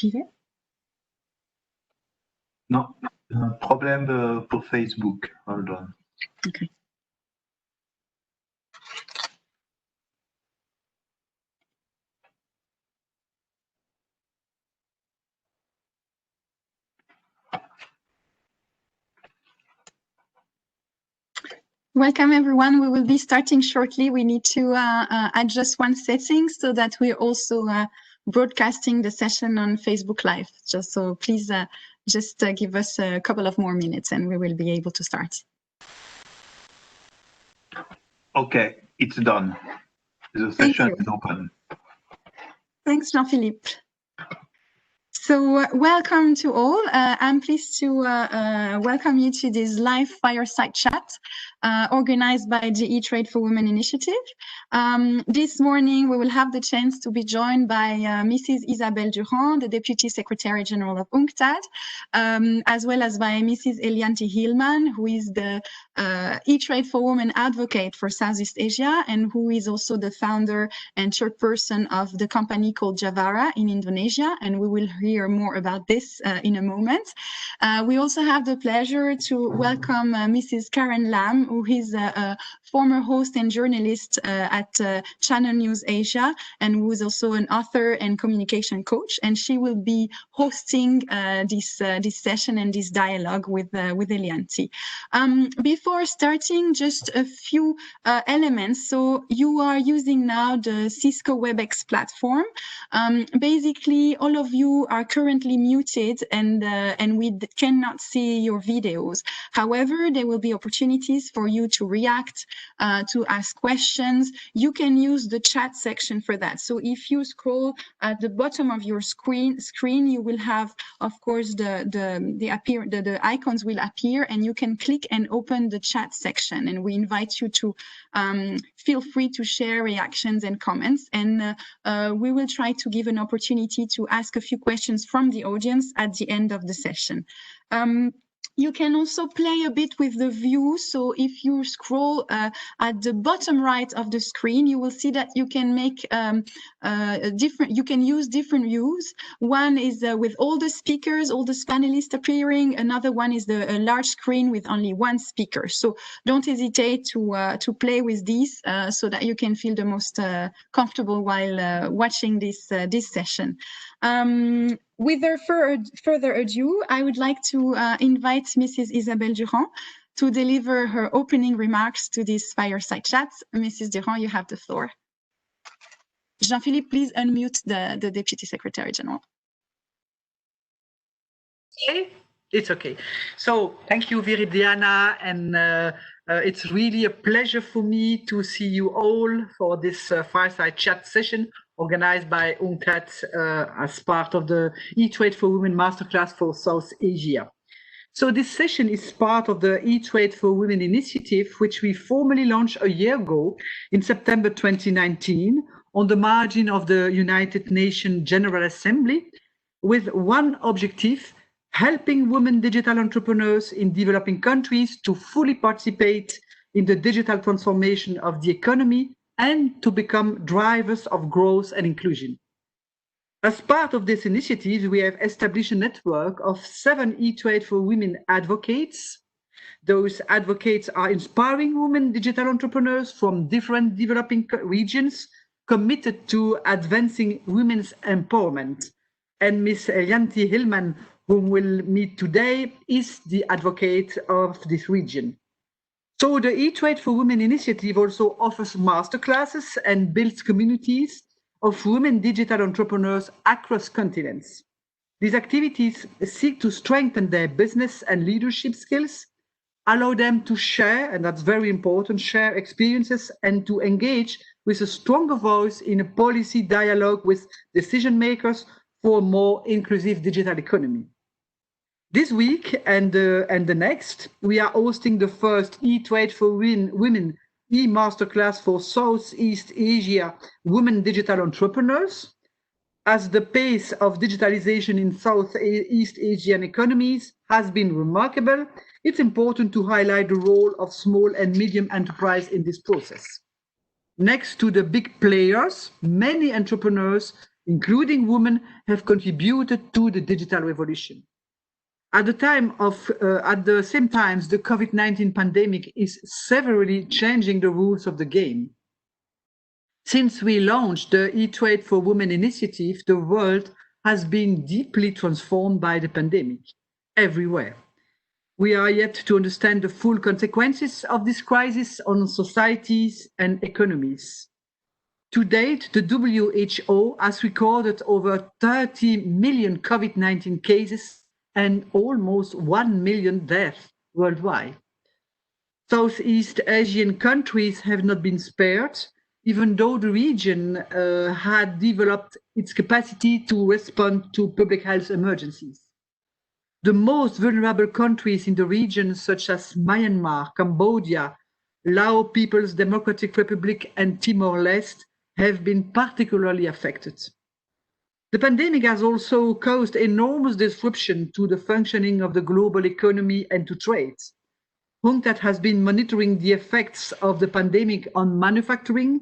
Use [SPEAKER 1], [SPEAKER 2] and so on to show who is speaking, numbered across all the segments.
[SPEAKER 1] j'y vais?
[SPEAKER 2] Non, un problème pour Facebook. Hold on.
[SPEAKER 1] Okay. Welcome everyone. We will be starting shortly. We need to adjust one setting so that we're also broadcasting the session on Facebook Live. Just so please give us a couple of more minutes and we will be able to start.
[SPEAKER 2] Okay, it's done. The session is open.
[SPEAKER 1] Thanks, Jean-Philippe. So welcome to all. I'm pleased to welcome you to this live fireside chat organized by the eTrade for Women initiative. This morning, we will have the chance to be joined by Mrs. Isabelle Durant, the Deputy Secretary General of UNCTAD, as well as by Mrs. Helianti Hilman, who is the eTrade for Women advocate for Southeast Asia, and who is also the founder and chairperson of the company called Javara in Indonesia. And we will hear more about this in a moment. We also have the pleasure to welcome Mrs. Karem Lam, who is a former host and journalist at Channel News Asia, and who is also an author and communication coach. And she will be hosting this session and this dialogue with Helianti. Before starting, just a few elements. So you are using now the Cisco WebEx platform. Basically, all of you are currently muted and we cannot see your videos. However, there will be opportunities for you to react, to ask questions. You can use the chat section for that. So if you scroll at the bottom of your screen, you will have, of course, the icons will appear, and you can click and open the chat section. And we invite you to feel free to share reactions and comments. And we will try to give an opportunity to ask a few questions from the audience at the end of the session. You can also play a bit with the view. So if you scroll at the bottom right of the screen, you will see that you can make you can use different views. One is with all the speakers, all the panelists appearing. Another one is a large screen with only one speaker. So don't hesitate to play with these so that you can feel the most comfortable while watching this session. Without further ado, I would like to invite Mrs. Isabelle Durant to deliver her opening remarks to this fireside chat. Mrs. Durant, you have the floor. Jean-Philippe, please unmute the Deputy Secretary General.
[SPEAKER 3] Okay, it's okay. So thank you, Viridiana, and it's really a pleasure for me to see you all for this fireside chat session organized by UNCTAD as part of the eTrade for Women Masterclass for South Asia. So this session is part of the eTrade for Women initiative, which we formally launched a year ago in September 2019 on the margin of the United Nations General Assembly, with one objective: helping women digital entrepreneurs in developing countries to fully participate in the digital transformation of the economy and to become drivers of growth and inclusion. As part of this initiative, we have established a network of 7 eTrade for Women advocates. Those advocates are inspiring women digital entrepreneurs from different developing regions committed to advancing women's empowerment. And Ms. Helianti Hilman, whom we'll meet today, is the advocate of this region. So the eTrade for Women initiative also offers masterclasses and builds communities of women digital entrepreneurs across continents. These activities seek to strengthen their business and leadership skills, allow them to share, and that's very important, share experiences, and to engage with a stronger voice in a policy dialogue with decision makers for a more inclusive digital economy. This week and the next, we are hosting the first eTrade for Women e-Masterclass for Southeast Asia women digital entrepreneurs. As the pace of digitalization in Southeast Asian economies has been remarkable, it's important to highlight the role of small and medium enterprise in this process. Next to the big players, many entrepreneurs including women, have contributed to the digital revolution. At the same time, the COVID-19 pandemic is severely changing the rules of the game. Since we launched the eTrade for Women initiative, the world has been deeply transformed by the pandemic everywhere. We are yet to understand the full consequences of this crisis on societies and economies. To date, the WHO has recorded over 30 million COVID-19 cases and almost 1 million deaths worldwide. Southeast Asian countries have not been spared, even though the region had developed its capacity to respond to public health emergencies. The most vulnerable countries in the region, such as Myanmar, Cambodia, Laos People's Democratic Republic, and Timor-Leste, have been particularly affected. The pandemic has also caused enormous disruption to the functioning of the global economy and to trade. UNCTAD has been monitoring the effects of the pandemic on manufacturing,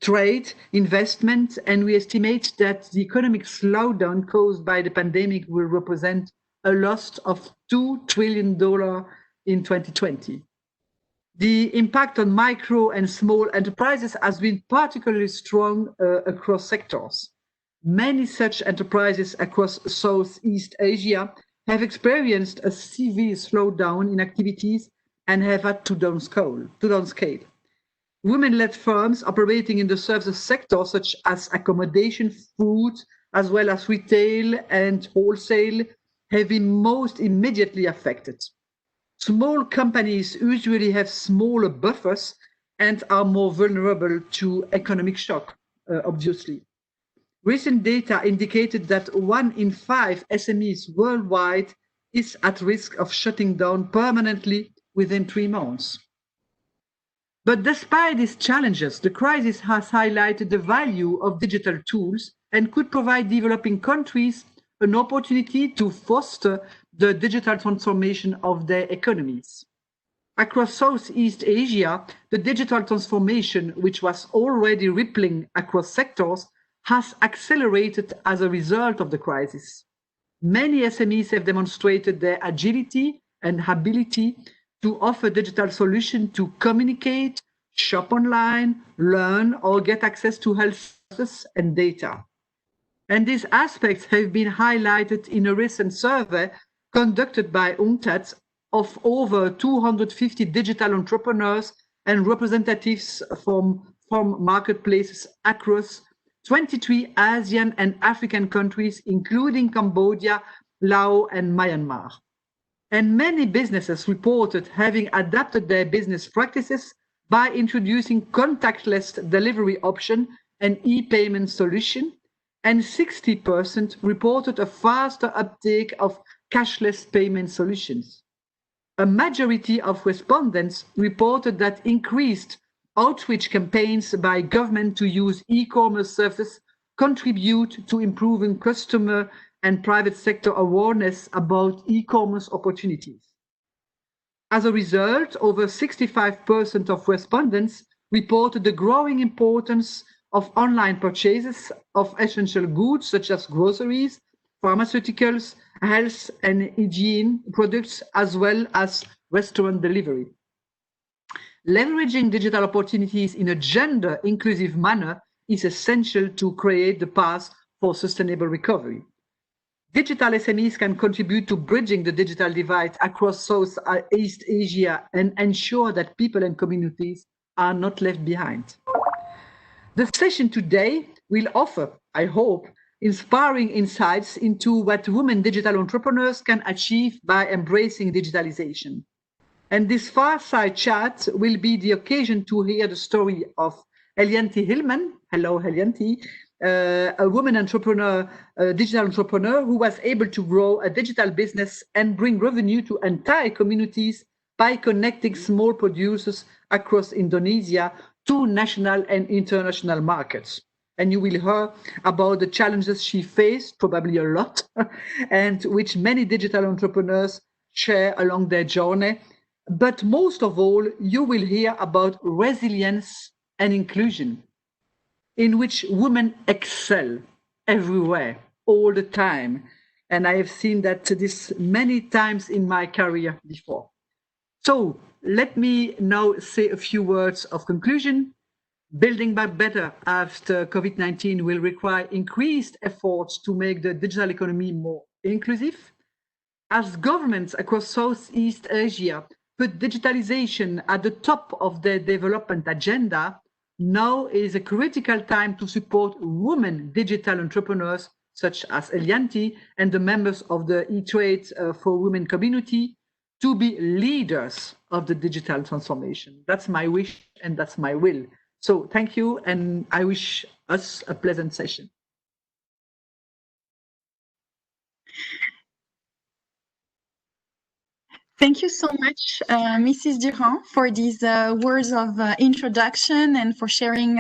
[SPEAKER 3] trade, investment, and we estimate that the economic slowdown caused by the pandemic will represent a loss of $2 trillion in 2020. The impact on micro and small enterprises has been particularly strong across sectors. Many such enterprises across Southeast Asia have experienced a severe slowdown in activities and have had to downscale. Women-led firms operating in the services sector, such as accommodation, food, as well as retail and wholesale, have been most immediately affected. Small companies usually have smaller buffers and are more vulnerable to economic shock, obviously. Recent data indicated that 1 in 5 SMEs worldwide is at risk of shutting down permanently within 3 months. But despite these challenges, the crisis has highlighted the value of digital tools and could provide developing countries an opportunity to foster the digital transformation of their economies. Across Southeast Asia, the digital transformation, which was already rippling across sectors, has accelerated as a result of the crisis. Many SMEs have demonstrated their agility and ability to offer digital solutions to communicate, shop online, learn, or get access to health services and data. And these aspects have been highlighted in a recent survey conducted by UNCTAD of over 250 digital entrepreneurs and representatives from marketplaces across 23 Asian and African countries, including Cambodia, Laos, and Myanmar. And many businesses reported having adapted their business practices by introducing contactless delivery option and e-payment solution, and 60% reported a faster uptake of cashless payment solutions. A majority of respondents reported that increased outreach campaigns by government to use e-commerce services contribute to improving customer and private sector awareness about e-commerce opportunities. As a result, over 65% of respondents reported the growing importance of online purchases of essential goods such as groceries, pharmaceuticals, health and hygiene products, as well as restaurant delivery. Leveraging digital opportunities in a gender-inclusive manner is essential to create the path for sustainable recovery. Digital SMEs can contribute to bridging the digital divide across Southeast Asia and ensure that people and communities are not left behind. The session today will offer, I hope, inspiring insights into what women digital entrepreneurs can achieve by embracing digitalization. And this Fireside chat will be the occasion to hear the story of Helianti Hilman. Hello, Helianti. A woman entrepreneur, a digital entrepreneur who was able to grow a digital business and bring revenue to entire communities by connecting small producers across Indonesia to national and international markets. And you will hear about the challenges she faced, probably a lot, and which many digital entrepreneurs share along their journey. But most of all, you will hear about resilience and inclusion, in which women excel everywhere, all the time. And I have seen that this many times in my career before. So let me now say a few words of conclusion. Building back better after COVID-19 will require increased efforts to make the digital economy more inclusive. As governments across Southeast Asia put digitalization at the top of their development agenda, now is a critical time to support women digital entrepreneurs such as Helianti and the members of the eTrade for Women community to be leaders of the digital transformation. That's my wish and that's my will. So thank you, and I wish us a pleasant session.
[SPEAKER 1] Thank you so much, Mrs. Durant, for these words of introduction and for sharing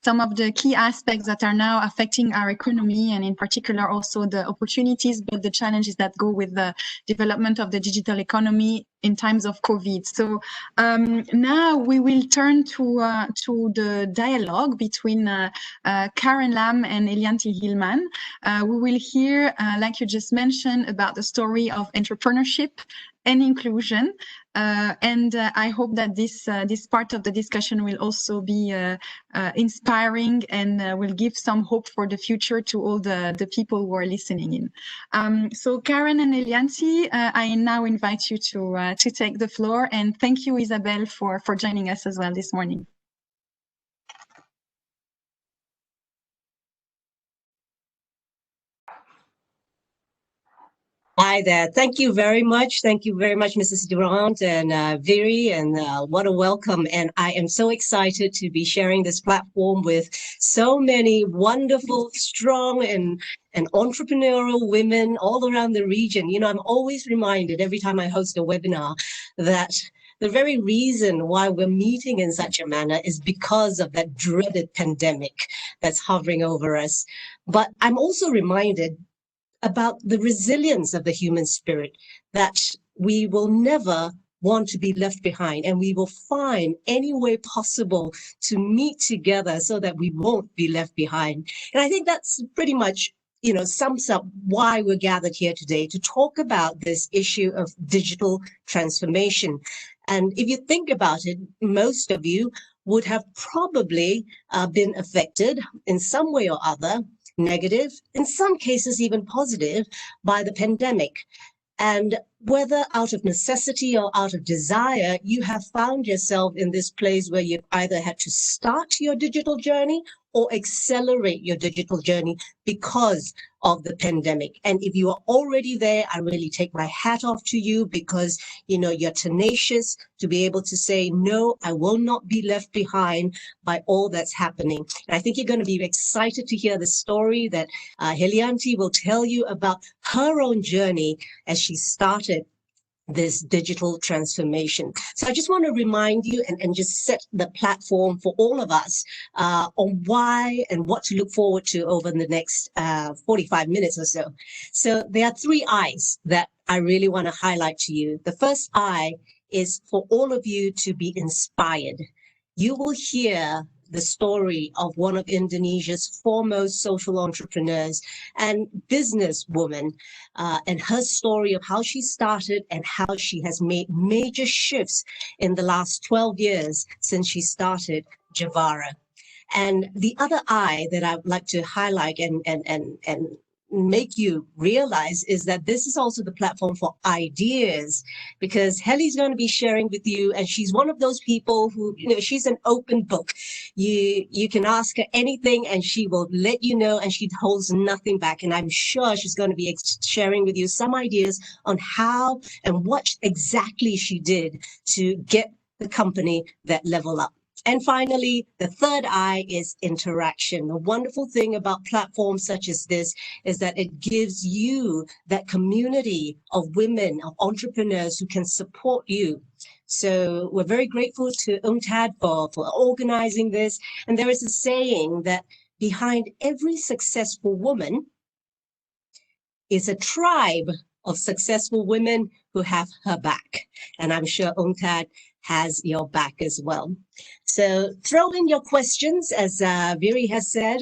[SPEAKER 1] some of the key aspects that are now affecting our economy, and in particular also the opportunities but the challenges that go with the development of the digital economy in times of COVID. So now we will turn to the dialogue between Karem Lam and Helianti Hilman. We will hear, like you just mentioned, about the story of entrepreneurship and inclusion, and I hope that this part of the discussion will also be inspiring and will give some hope for the future to all the people who are listening in. So Karem and Helianti, I now invite you to take the floor, and thank you, Isabelle, for joining us as well this morning.
[SPEAKER 4] Hi there. Thank you very much. Thank you very much, Mrs. Durant and Viri, and what a welcome. And I am so excited to be sharing this platform with so many wonderful, strong, and entrepreneurial women all around the region. You know, I'm always reminded every time I host a webinar that the very reason why we're meeting in such a manner is because of that dreaded pandemic that's hovering over us. But I'm also reminded about the resilience of the human spirit, that we will never want to be left behind, and we will find any way possible to meet together so that we won't be left behind. And I think that's pretty much, you know, sums up why we're gathered here today to talk about this issue of digital transformation. And if you think about it, most of you would have probably been affected in some way or other, negative, in some cases even positive, by the pandemic. And whether out of necessity or out of desire, you have found yourself in this place where you've either had to start your digital journey or accelerate your digital journey because of the pandemic. And if you are already there, I really take my hat off to you, because, you know, you're tenacious to be able to say, no, I will not be left behind by all that's happening. And I think you're going to be excited to hear the story that Helianti will tell you about her own journey as she started this digital transformation. So I just want to remind you and just set the platform for all of us on why and what to look forward to over the next 45 minutes or so. So there are 3 I's that I really want to highlight to you. The first I is for all of you to be inspired. You will hear the story of one of Indonesia's foremost social entrepreneurs and businesswoman, and her story of how she started and how she has made major shifts in the last 12 years since she started Javara. And the other I that I would like to highlight and make you realize is that this is also the platform for ideas, because Heli's going to be sharing with you, and she's one of those people who, you know, she's an open book. You can ask her anything and she will let you know, and she holds nothing back. And I'm sure she's going to be sharing with you some ideas on how and what exactly she did to get the company that level up. And finally, the third I is interaction. The wonderful thing about platforms such as this is that it gives you that community of women, of entrepreneurs who can support you. So we're very grateful to UNCTAD for organizing this. And there is a saying that behind every successful woman is a tribe of successful women who have her back. And I'm sure UNCTAD has your back as well. So throw in your questions, as Viri has said,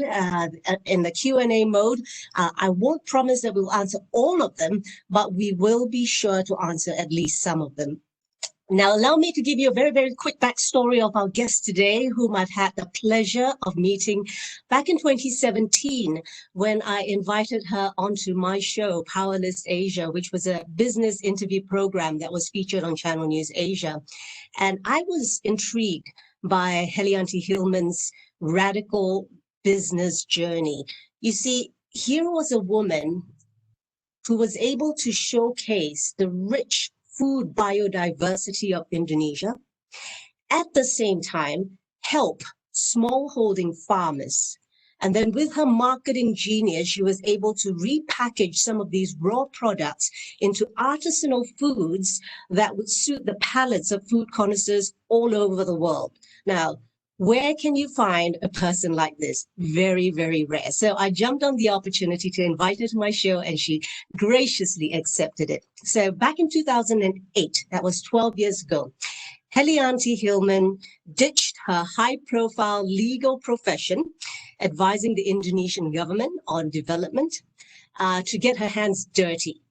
[SPEAKER 4] in the Q&A mode. I won't promise that we'll answer all of them, but we will be sure to answer at least some of them. Now, allow me to give you a very, very quick backstory of our guest today, whom I've had the pleasure of meeting back in 2017 when I invited her onto my show, Powerless Asia, which was a business interview program that was featured on Channel News Asia. And I was intrigued by Helianti Hilman's radical business journey. You see, here was a woman who was able to showcase the rich food biodiversity of Indonesia, at the same time help smallholding farmers. And then with her marketing genius, she was able to repackage some of these raw products into artisanal foods that would suit the palates of food connoisseurs all over the world. Now, where can you find a person like this? Very, very rare. So I jumped on the opportunity to invite her to my show, and she graciously accepted it. So back in 2008, that was 12 years ago, Helianti Hilman ditched her high-profile legal profession, advising the Indonesian government on development, to get her hands dirty.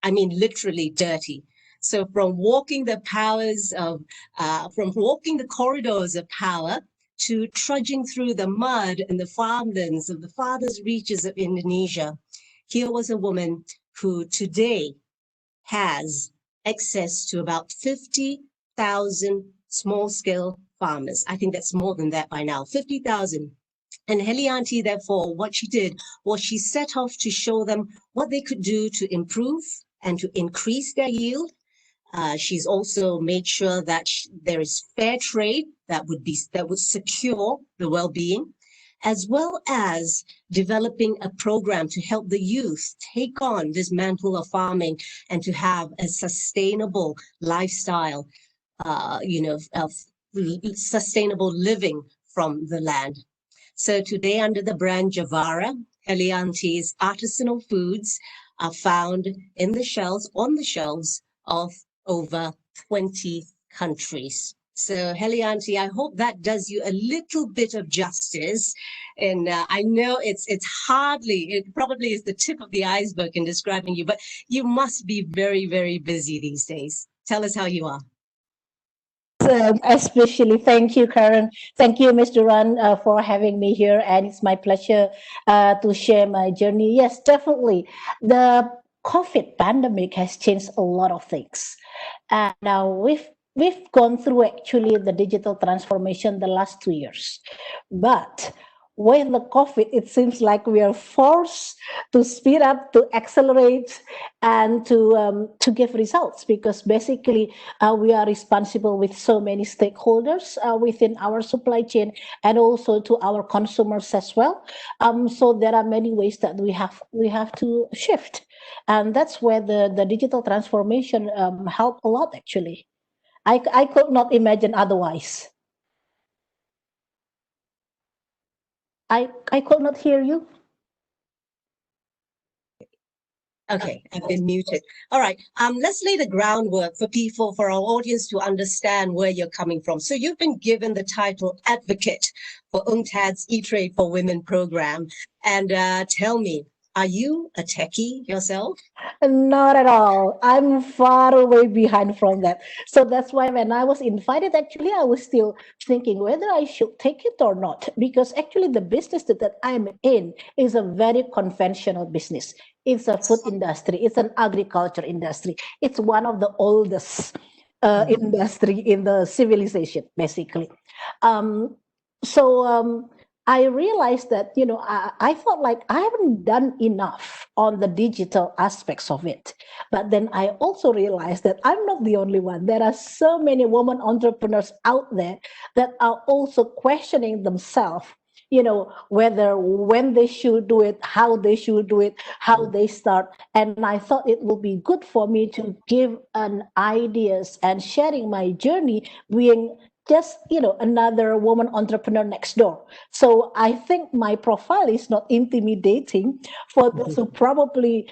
[SPEAKER 4] I mean, literally dirty. So from walking the corridors of power to trudging through the mud and the farmlands of the farthest reaches of Indonesia, here was a woman who today has access to about 50,000 small-scale farmers. I think that's more than that by now, 50,000. And Helianti, therefore, what she did was she set off to show them what they could do to improve and to increase their yield. She's also made sure that there is fair trade that would secure the well-being, as well as developing a program to help the youth take on this mantle of farming and to have a sustainable lifestyle, of sustainable living from the land. So today, under the brand Javara, Helianti's artisanal foods are found on the shelves of over 20 countries. So Helianti, I hope that does you a little bit of justice. And I know it probably is the tip of the iceberg in describing you, but you must be very, very busy these days. Tell us how you are.
[SPEAKER 5] Especially, thank you, Karen. Thank you, Ms. Durant, for having me here. And it's my pleasure to share my journey. Yes, definitely. The COVID pandemic has changed a lot of things. And now we've gone through actually the digital transformation the last 2 years. But with the COVID, it seems like we are forced to speed up, to accelerate, and to give results, because basically we are responsible with so many stakeholders within our supply chain and also to our consumers as well. So there are many ways that we have to shift, and that's where the digital transformation helped a lot. Actually, I could not imagine otherwise. I could not hear you.
[SPEAKER 4] Okay, I've been muted. All right, let's lay the groundwork for our audience to understand where you're coming from. So you've been given the title Advocate for UNCTAD's eTrade for Women program. And tell me, are you a techie yourself?
[SPEAKER 5] Not at all. I'm far away behind from that. So that's why when I was invited, actually, I was still thinking whether I should take it or not, because actually the business that I'm in is a very conventional business. It's a food industry. It's an agriculture industry. It's one of the oldest industry in the civilization, basically. I realized that, I felt like I haven't done enough on the digital aspects of it. But then I also realized that I'm not the only one. There are so many women entrepreneurs out there that are also questioning themselves, whether when they should do it, how they should do it, how they start. And I thought it would be good for me to give an ideas and sharing my journey, being just another woman entrepreneur next door. So I think my profile is not intimidating for those who probably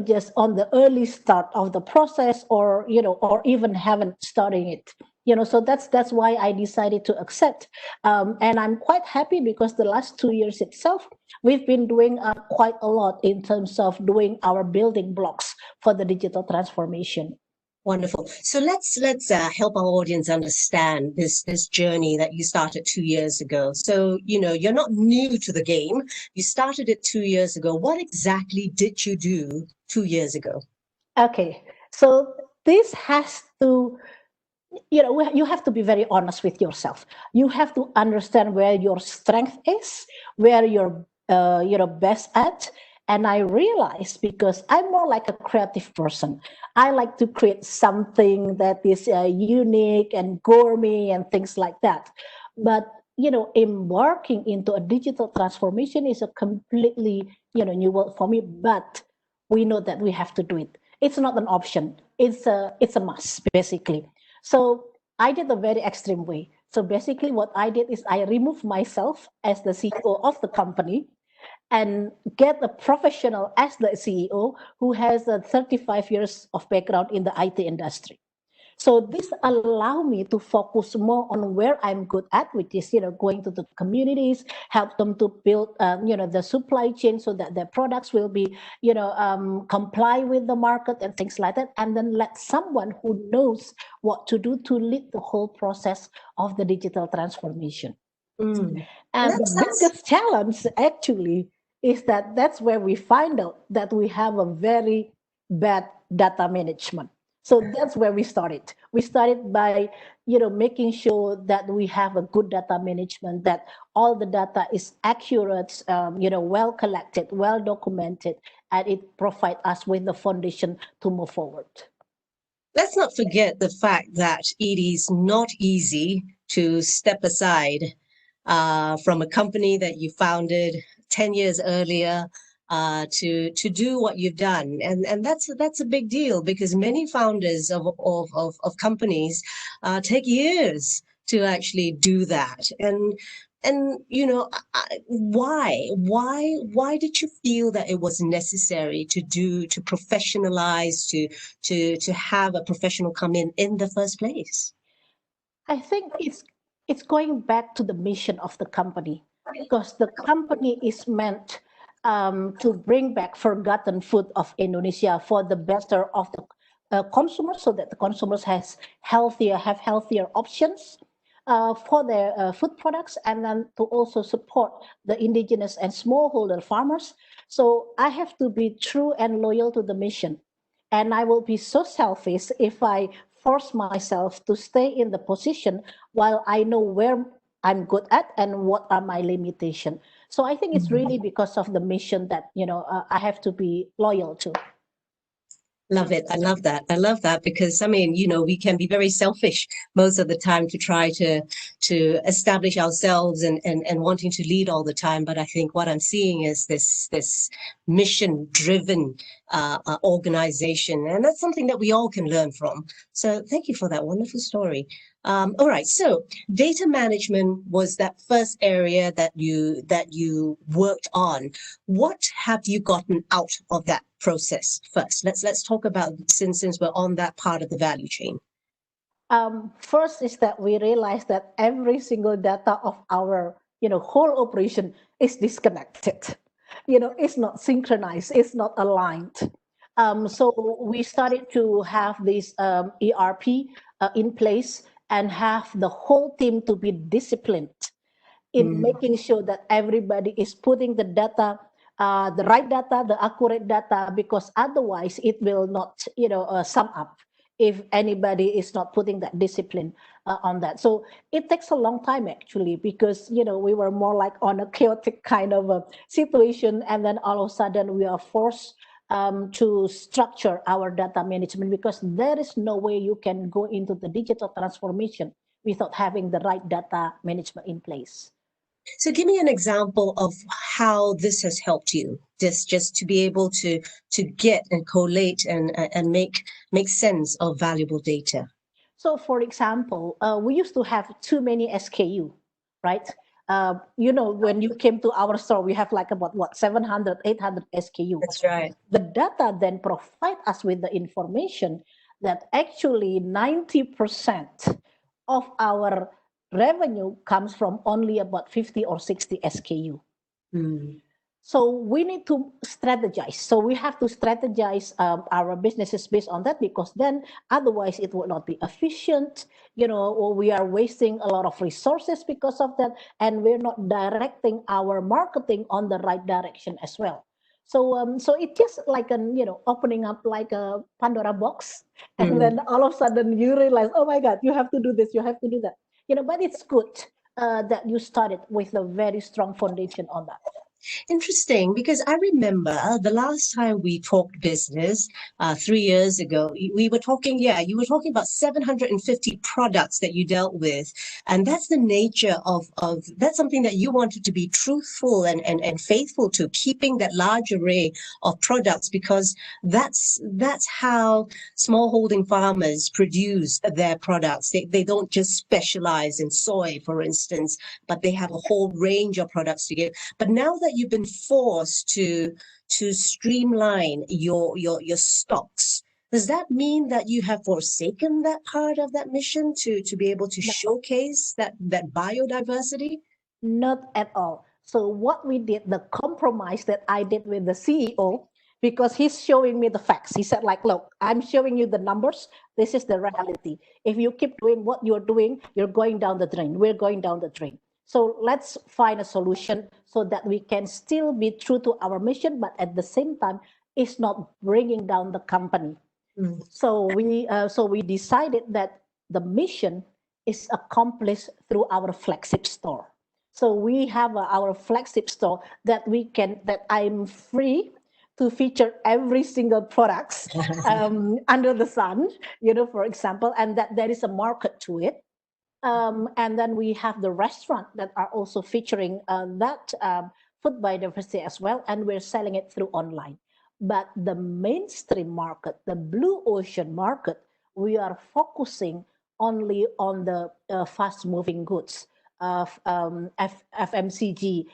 [SPEAKER 5] just on the early start of the process, or or even haven't started it. So that's why I decided to accept. And I'm quite happy because the last 2 years itself, we've been doing quite a lot in terms of doing our building blocks for the digital transformation.
[SPEAKER 4] Wonderful. So let's help our audience understand this journey that you started 2 years ago. So, you're not new to the game. You started it 2 years ago. What exactly did you do 2 years ago?
[SPEAKER 5] Okay, so this has to, you have to be very honest with yourself. You have to understand where your strength is, where you're, best at. And I realized, because I'm more like a creative person, I like to create something that is unique and gourmet and things like that. But, embarking into a digital transformation is a completely, new world for me. But we know that we have to do it. It's not an option. It's a must, basically. So I did a very extreme way. So basically what I did is I removed myself as the CEO of the company and get a professional as the CEO who has 35 years of background in the IT industry. So this allowed me to focus more on where I'm good at, which is, going to the communities, help them to build, the supply chain so that their products will be, comply with the market and things like that. And then let someone who knows what to do to lead the whole process of the digital transformation.
[SPEAKER 4] Mm.
[SPEAKER 5] And the biggest challenge actually is that that's where we find out that we have a very bad data management. So that's where we started. We started by, making sure that we have a good data management, that all the data is accurate, well collected, well documented, and it provides us with the foundation to move forward.
[SPEAKER 4] Let's not forget the fact that it is not easy to step aside from a company that you founded 10 years earlier to do what you've done, and that's a big deal, because many founders of companies take years to actually do that. And why did you feel that it was necessary to professionalize, to have a professional come in the first place?
[SPEAKER 5] I think it's going back to the mission of the company, because the company is meant to bring back forgotten food of Indonesia for the better of the consumers, so that the consumers have healthier options for their food products, and then to also support the indigenous and smallholder farmers. So I have to be true and loyal to the mission. And I will be so selfish if I force myself to stay in the position while I know where I'm good at and what are my limitations. So I think it's really because of the mission that, I have to be loyal to.
[SPEAKER 4] Love it. I love that. I love that, because we can be very selfish most of the time to try to establish ourselves and wanting to lead all the time. But I think what I'm seeing is this mission driven organization, and that's something that we all can learn from. So thank you for that wonderful story. All right. So data management was that first area that you worked on. What have you gotten out of that process first? Let's talk about, since we're on that part of the value chain.
[SPEAKER 5] First is that we realize that every single data of our whole operation is disconnected. It's not synchronized, it's not aligned. So we started to have this ERP in place and have the whole team to be disciplined in making sure that everybody is putting the data, the right data, the accurate data, because otherwise it will not, sum up if anybody is not putting that discipline on that. So it takes a long time actually, because, we were more like on a chaotic kind of a situation. And then all of a sudden we are forced to structure our data management, because there is no way you can go into the digital transformation without having the right data management in place.
[SPEAKER 4] So give me an example of how this has helped you, just to be able to get and collate and make sense of valuable data.
[SPEAKER 5] So for example, we used to have too many SKU, right? When you came to our store, we have like about 700, 800 SKU.
[SPEAKER 4] That's right.
[SPEAKER 5] The data then provide us with the information that actually 90% of our revenue comes from only about 50 or 60 SKU. So we need to strategize. So we have to strategize our businesses based on that, because then otherwise it would not be efficient, or we are wasting a lot of resources because of that, and we're not directing our marketing on the right direction as well. So so it's just like opening up like a Pandora box, and then all of a sudden you realize, oh my God, you have to do this, you have to do that. But it's good that you started with a very strong foundation on that.
[SPEAKER 4] Interesting, because I remember the last time we talked business 3 years ago, we were talking, you were talking about 750 products that you dealt with. And that's the nature of that's something that you wanted to be truthful and faithful to, keeping that large array of products, because that's how smallholding farmers produce their products. They don't just specialize in soy, for instance, but they have a whole range of products to give. But now that you've been forced to streamline your stocks, does that mean that you have forsaken that part of that mission to be able to showcase that biodiversity?
[SPEAKER 5] Not at all. So what we did, the compromise that I did with the CEO, because he's showing me the facts. He said, like, look, I'm showing you the numbers. This is the reality. If you keep doing what you're doing, you're going down the drain. We're going down the drain. So let's find a solution so that we can still be true to our mission, but at the same time, it's not bringing down the company. So we decided that the mission is accomplished through our flagship store. So we have our flagship store that I'm free to feature every single products under the sun, for example, and that there is a market to it. And then we have the restaurant that are also featuring that food biodiversity as well, and we're selling it through online. But the mainstream market, the blue ocean market, we are focusing only on the fast-moving goods of FMCG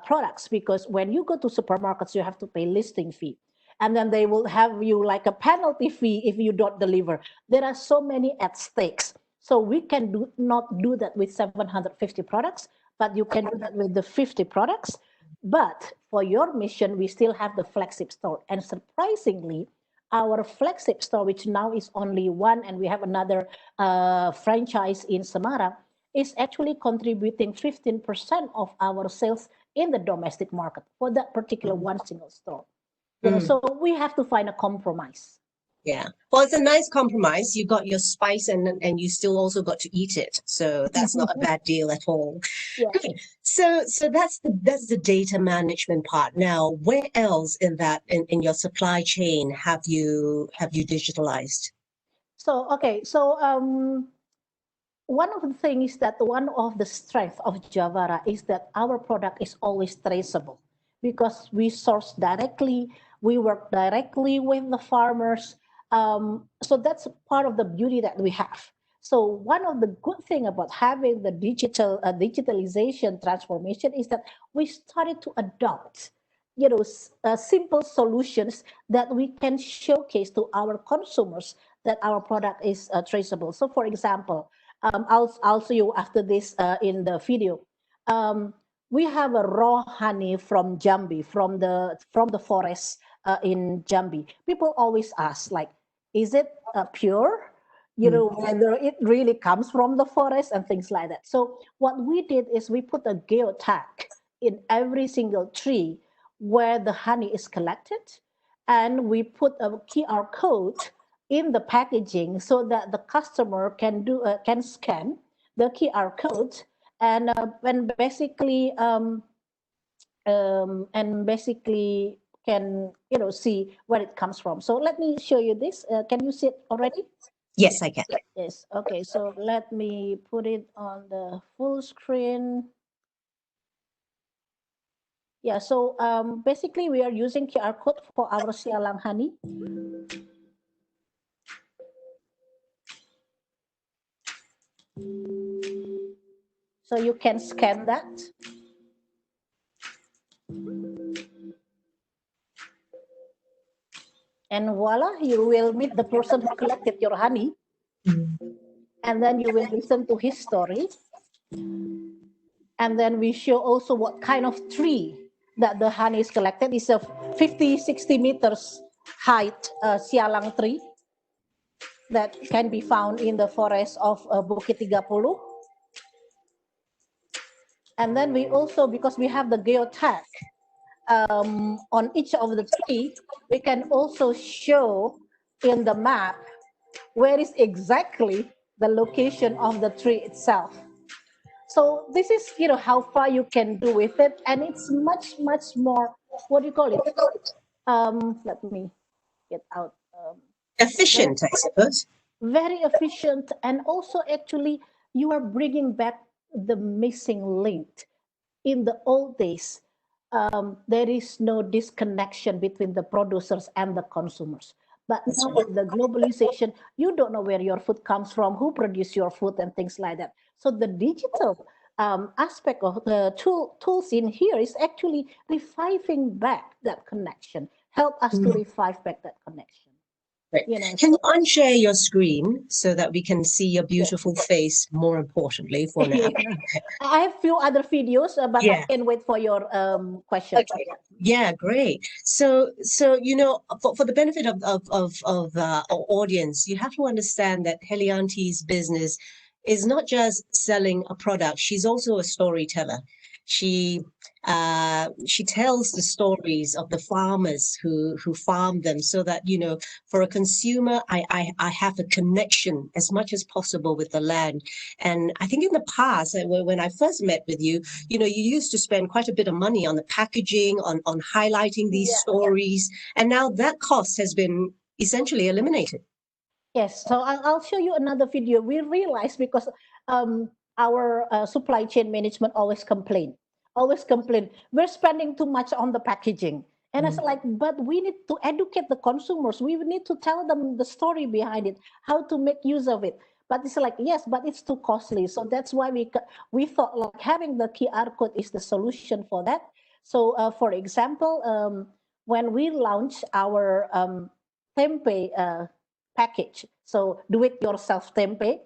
[SPEAKER 5] products, because when you go to supermarkets, you have to pay listing fee. And then they will have you like a penalty fee if you don't deliver. There are so many at stakes. So we can not do that with 750 products, but you can do that with the 50 products. But for your mission, we still have the flagship store. And surprisingly, our flagship store, which now is only one, and we have another franchise in Semarang, is actually contributing 15% of our sales in the domestic market for that particular one single store. So we have to find a compromise.
[SPEAKER 4] Yeah. Well, it's a nice compromise. You got your spice and you still also got to eat it. So that's not a bad deal at all.
[SPEAKER 5] Yeah.
[SPEAKER 4] Good. So that's the data management part. Now, where else in your supply chain have you digitalized?
[SPEAKER 5] So one of the things is that one of the strengths of Javara is that our product is always traceable, because we source directly, we work directly with the farmers. So that's part of the beauty that we have. So one of the good thing about having the digitalization transformation is that we started to adopt, simple solutions that we can showcase to our consumers that our product is traceable. So, for example, I'll show you after this in the video. We have a raw honey from Jambi, from the forest in Jambi. People always ask, like, is it pure? Whether it really comes from the forest and things like that. So what we did is we put a geotag in every single tree where the honey is collected, and we put a QR code in the packaging so that the customer can scan the QR code and basically can see where it comes from. So let me show you this. Can you see it already?
[SPEAKER 4] Yes, I can.
[SPEAKER 5] Yes. Okay. So let me put it on the full screen. Yeah. So basically, we are using QR code for our sialang honey. So you can scan that. And voila, you will meet the person who collected your honey. and then you will listen to his story. And then we show also what kind of tree that the honey is collected. It's a 50, 60 meters height sialang tree that can be found in the forest of Bukit 30. And then we also, because we have the geotag on each of the tree, we can also show in the map where is exactly the location of the tree itself. So this is, how far you can do with it, and it's much more, what do you call it? Let me get out.
[SPEAKER 4] Efficient, I suppose.
[SPEAKER 5] Very efficient, and also actually you are bringing back the missing link. In the old days, there is no disconnection between the producers and the consumers. But now with the globalization, you don't know where your food comes from, who produced your food, and things like that. So the digital aspect of the tools in here is actually reviving back that connection, help us to revive back that connection.
[SPEAKER 4] Right. Can you unshare your screen so that we can see your beautiful face, more importantly, for now?
[SPEAKER 5] I have a few other videos, but I can wait for your question.
[SPEAKER 4] Okay. Yeah, great. So for the benefit of our audience, you have to understand that Helianti's business is not just selling a product. She's also a storyteller. She tells the stories of the farmers who farm them, so that, for a consumer, I have a connection as much as possible with the land. And I think in the past, when I first met with you, you used to spend quite a bit of money on the packaging, on highlighting these stories, and now that cost has been essentially eliminated.
[SPEAKER 5] Yes, so I'll show you another video. We realized, because our supply chain management always complain. We're spending too much on the packaging. And it's like, but we need to educate the consumers. We need to tell them the story behind it, how to make use of it. But it's like, yes, but it's too costly. So that's why we thought like having the QR code is the solution for that. So for example, when we launched our tempeh package, so do-it-yourself tempeh,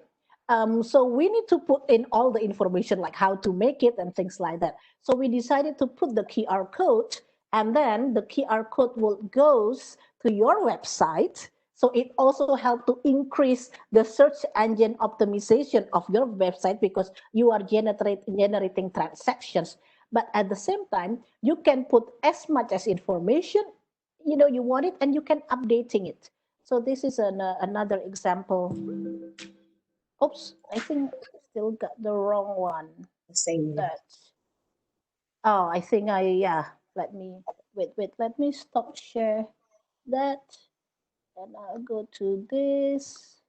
[SPEAKER 5] so we need to put in all the information like how to make it and things like that. So we decided to put the QR code, and then the QR code goes to your website. So it also helps to increase the search engine optimization of your website, because you are generating transactions. But at the same time, you can put as much as information you want it, and you can updating it. So this is another example. Oops, I think I still got the wrong one. I think let me wait, let me stop share that, and I'll go to this.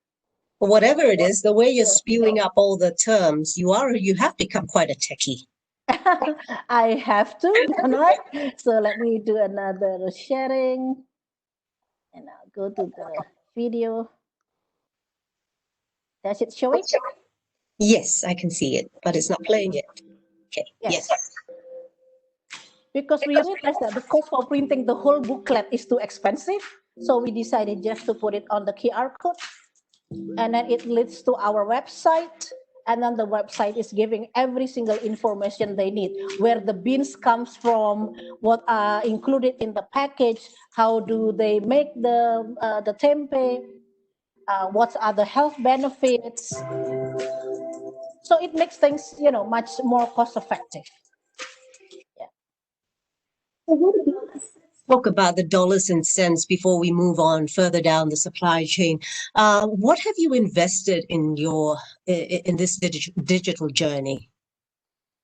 [SPEAKER 4] Whatever it is, the way you're spewing up all the terms, you have become quite a techie.
[SPEAKER 5] I have to, don't I? So let me do another sharing, and I'll go to the video. Does it show it?
[SPEAKER 4] Yes, I can see it, but it's not playing yet. Okay. Yes.
[SPEAKER 5] Because we realized that the cost for printing the whole booklet is too expensive. So we decided just to put it on the QR code, and then it leads to our website. And then the website is giving every single information they need, where the beans comes from, what are included in the package, how do they make the tempeh, what are the health benefits. So it makes things, much more cost effective.
[SPEAKER 4] Talk about the dollars and cents before we move on further down the supply chain. What have you invested in this digital journey?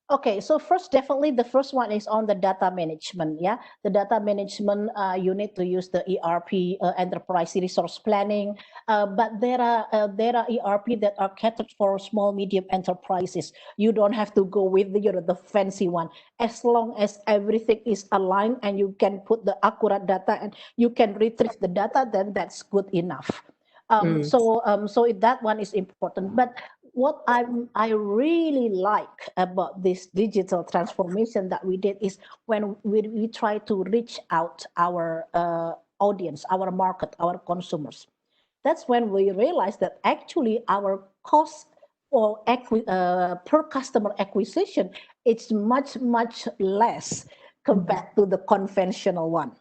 [SPEAKER 5] Okay, so definitely the first one is on the data management. Yeah, the data management, you need to use the ERP, enterprise resource planning. But there are ERP that are catered for small, medium enterprises. You don't have to go with the fancy one. As long as everything is aligned and you can put the accurate data and you can retrieve the data, then that's good enough. So that one is important. But what I really like about this digital transformation that we did is when we try to reach out our audience, our market, our consumers. that's when we realized that actually our cost for per customer acquisition, it's much, much less compared to the conventional one.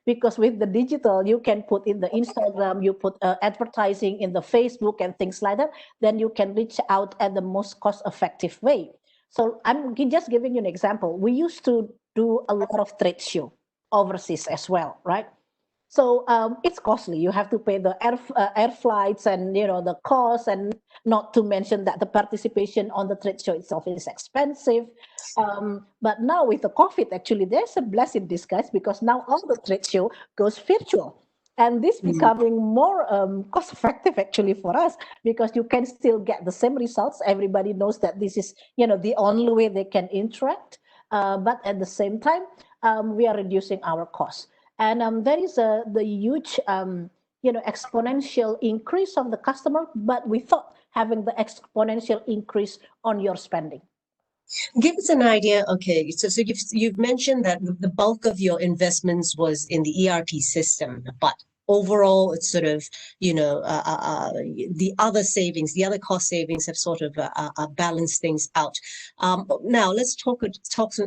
[SPEAKER 5] Because with the digital, you can put in the Instagram, you put advertising in the Facebook and things like that, then you can reach out at the most cost-effective way. So I'm just giving you an example. We used to do a lot of trade show overseas as well, right? So it's costly. You have to pay the air flights and the cost, and not to mention that the participation on the trade show itself is expensive. But now with the COVID, actually, there's a blessing in disguise, because now all the trade show goes virtual. And this becoming more cost effective actually for us, because you can still get the same results. Everybody knows that this is the only way they can interact. But at the same time, we are reducing our costs. And there is the huge, exponential increase of the customer, but without having the exponential increase on your spending.
[SPEAKER 4] Give us an idea. Okay, so you've mentioned that the bulk of your investments was in the ERP system, but overall, it's sort of the other savings, the other cost savings have sort of balanced things out. Now let's talk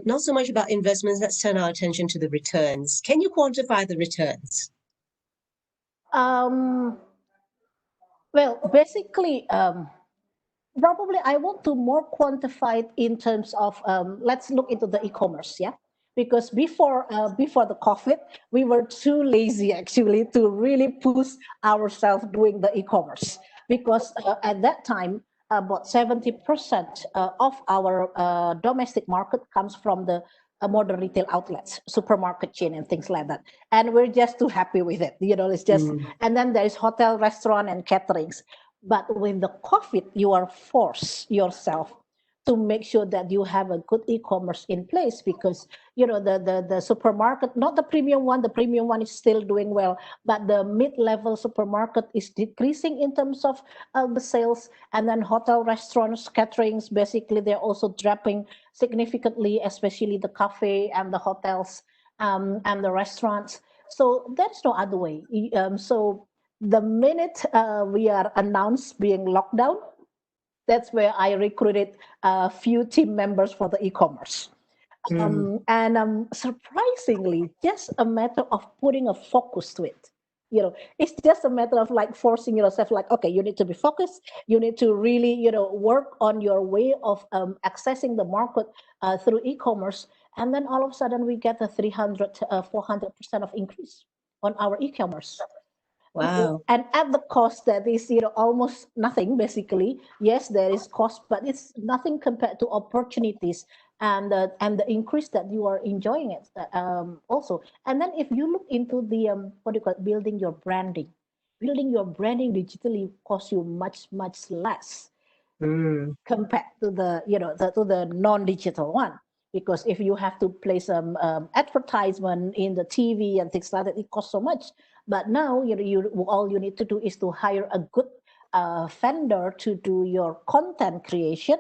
[SPEAKER 4] not so much about investments. Let's turn our attention to the returns. Can you quantify the returns?
[SPEAKER 5] Well, basically, probably I want to more quantify it in terms of let's look into the e-commerce, yeah. Because before the COVID, we were too lazy actually to really push ourselves doing the e-commerce, because at that time about 70% of our domestic market comes from the modern retail outlets, supermarket chain, and things like that. And we're just too happy with it. It's just, and then there is hotel, restaurant, and caterings. But with the COVID, you are forced yourself to make sure that you have a good e-commerce in place, because the supermarket, not the premium one is still doing well, but the mid-level supermarket is decreasing in terms of the sales. And then hotel, restaurants, caterings, basically they're also dropping significantly, especially the cafe and the hotels and the restaurants. So there's no other way. So the minute we are announced being locked down, that's where I recruited a few team members for the e-commerce. And surprisingly, just a matter of putting a focus to it. It's just a matter of like forcing yourself, like, okay, you need to be focused. You need to really, work on your way of accessing the market through e-commerce. And then all of a sudden we get a 300, 400% of increase on our e-commerce.
[SPEAKER 4] Wow.
[SPEAKER 5] And at the cost that is, almost nothing, basically. Yes, there is cost, but it's nothing compared to opportunities and the increase that you are enjoying it also. And then if you look into the, building your branding digitally costs you much, much less compared to the non-digital one. Because if you have to place some advertisement in the TV and things like that, it costs so much. But now all you need to do is to hire a good vendor to do your content creation,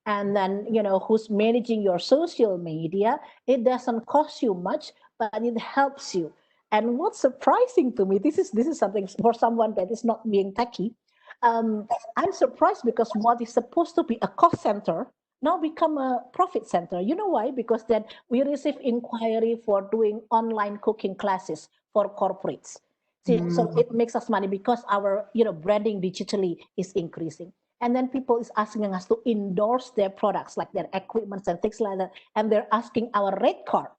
[SPEAKER 5] and then who's managing your social media. It doesn't cost you much, but it helps you. And what's surprising to me, this is something for someone that is not being techie. I'm surprised, because what is supposed to be a cost center now become a profit center. You know why? Because then we receive inquiry for doing online cooking classes for corporates. So it makes us money, because our branding digitally is increasing. And then people is asking us to endorse their products, like their equipment and things like that. And they're asking our rate card.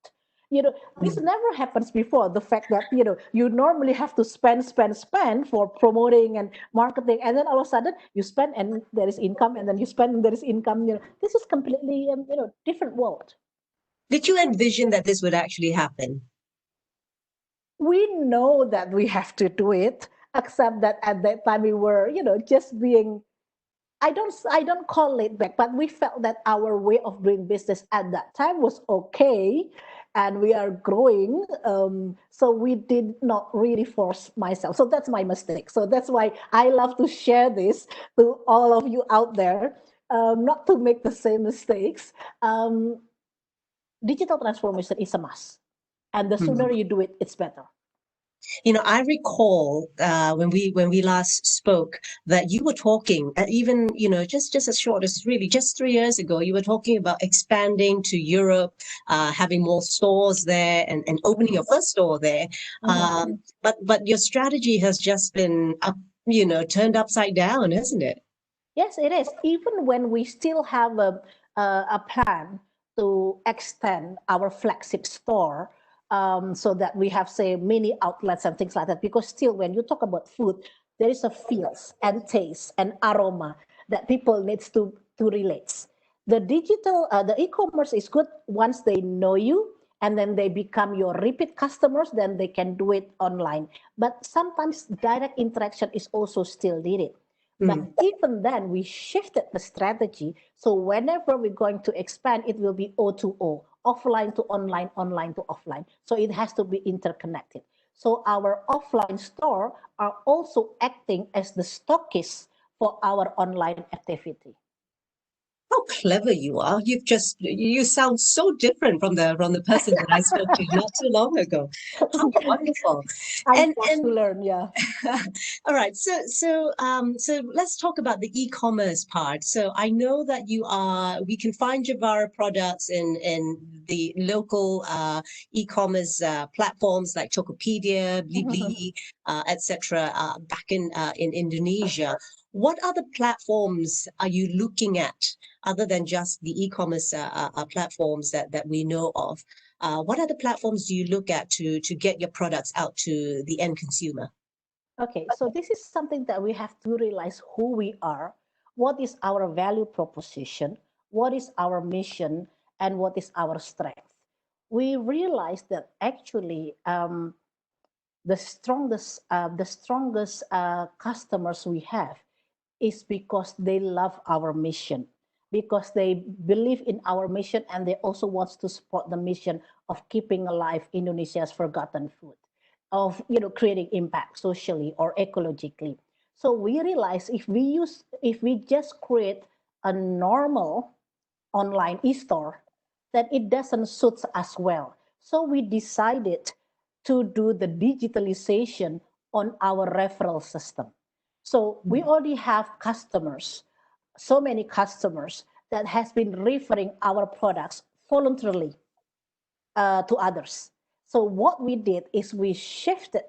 [SPEAKER 5] This never happens before. The fact that, you normally have to spend for promoting and marketing. And then all of a sudden you spend and there is income, and then you spend and there is income. This is completely, different world.
[SPEAKER 4] Did you envision that this would actually happen?
[SPEAKER 5] We know that we have to do it, except that at that time we were, just being, I don't call it back, but we felt that our way of doing business at that time was okay, and we are growing. So we did not really force myself. So that's my mistake. So that's why I love to share this to all of you out there, not to make the same mistakes. Digital transformation is a must. And the sooner you do it, it's better.
[SPEAKER 4] You know, I recall when we last spoke that you were talking, even, you know, just as short as really just 3 years ago, you were talking about expanding to Europe, having more stores there, and opening your first store there. But your strategy has just been turned upside down, hasn't it?
[SPEAKER 5] Yes, it is. Even when we still have a plan to extend our flagship store, so that we have, say, mini outlets and things like that. Because still, when you talk about food, there is a feels and taste and aroma that people needs to relate. The digital, the e-commerce is good once they know you and then they become your repeat customers, then they can do it online. But sometimes direct interaction is also still needed. But even then, we shifted the strategy. So whenever we're going to expand, it will be O2O, offline to online, online to offline. So it has to be interconnected. So our offline store are also acting as the stockists for our online activity.
[SPEAKER 4] How clever you are. You sound so different from the person that I spoke to not too long ago. How wonderful.
[SPEAKER 5] I'm forced to learn, yeah.
[SPEAKER 4] All right. So let's talk about the e-commerce part. So I know that we can find Javara products in the local e-commerce platforms like Tokopedia, Blibli, etc. Back in Indonesia. What other platforms are you looking at other than just the e-commerce platforms that we know of? What other platforms do you look at to get your products out to the end consumer?
[SPEAKER 5] Okay, so this is something that we have to realize who we are, what is our value proposition, what is our mission, and what is our strength. We realize that actually the strongest customers we have is because they love our mission, because they believe in our mission, and they also want to support the mission of keeping alive Indonesia's forgotten food, of creating impact socially or ecologically. So we realize if we just create a normal online e-store, that it doesn't suit us well. So we decided to do the digitalization on our referral system. So we already have customers, so many customers that has been referring our products voluntarily to others. So what we did is we shifted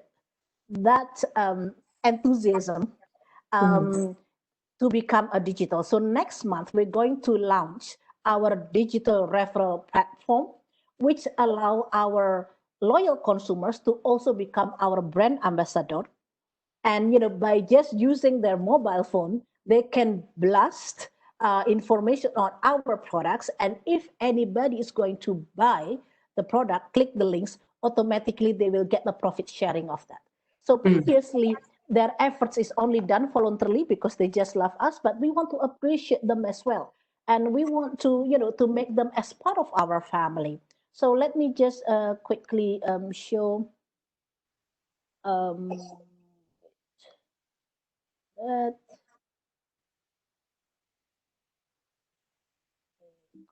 [SPEAKER 5] that enthusiasm to become a digital. So next month, we're going to launch our digital referral platform, which allow our loyal consumers to also become our brand ambassador. And by just using their mobile phone, they can blast information on our products. And if anybody is going to buy the product, click the links, automatically they will get the profit sharing of that. So previously, their efforts is only done voluntarily because they just love us, but we want to appreciate them as well. And we want to, to make them as part of our family. So let me just quickly show that.